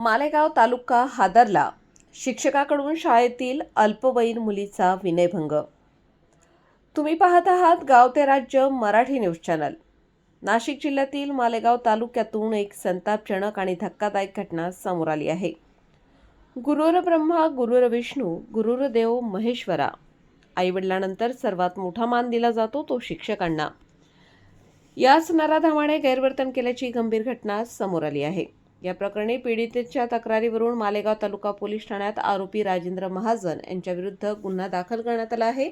मालेगाव तालुका हादरला. शिक्षकाकडून शाळेतील अल्पवयीन मुलीचा विनयभंग. तुम्ही पाहत आहात गाव ते राज्य मराठी न्यूज चॅनल. नाशिक जिल्ह्यातील मालेगाव तालुक्यातून एक संतापजनक आणि धक्कादायक घटना समोर आली आहे. गुरुर ब्रह्मा गुरुर विष्णू गुरुर देव महेश्वरा. आईवडिलांनंतर सर्वात मोठा मान दिला जातो तो शिक्षकांना. याच नराधमाने गैरवर्तन केल्याची गंभीर घटना समोर आली आहे. या प्रकरणी पीडितेच्या तक्रारीवरून मालेगाव तालुका पोलीस ठाण्यात आरोपी राजेंद्र महाजन यांच्याविरुद्ध गुन्हा दाखल करण्यात आला आहे.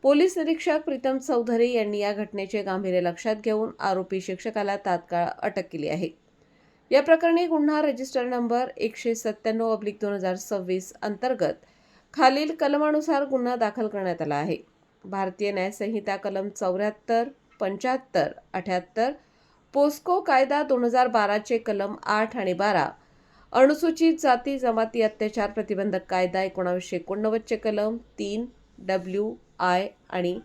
पोलीस निरीक्षक प्रीतम चौधरी यांनी या घटनेचे गांभीर्य लक्षात घेऊन आरोपी शिक्षकाला तात्काळ अटक केली आहे. या प्रकरणी गुन्हा रजिस्टर नंबर 197/2026 अंतर्गत खालील कलमानुसार गुन्हा दाखल करण्यात आला आहे. भारतीय न्याय संहिता कलम 74, 75, 78, पोस्को कायदा 2012 चे कलम 8 आणि 12, अनुसूचित जाती जमाती अत्याचार प्रतिबंधक कायदा 1989 चे कलम 3, WI आणि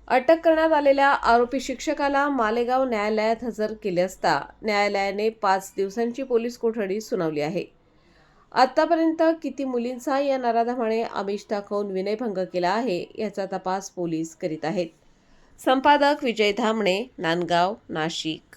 अटक करण्यात आलेल्या आरोपी शिक्षकाला मालेगाव न्यायालयात हजर केले असता न्यायालयाने 5 दिवसांची पोलीस कोठडी सुनावली आहे. आतापर्यंत किती मुलींचा या नराधमाने आमिष दाखवून विनयभंग केला आहे याचा तपास पोलीस करीत आहेत. संपादक विजय धामणे, नांदगाव, नाशिक.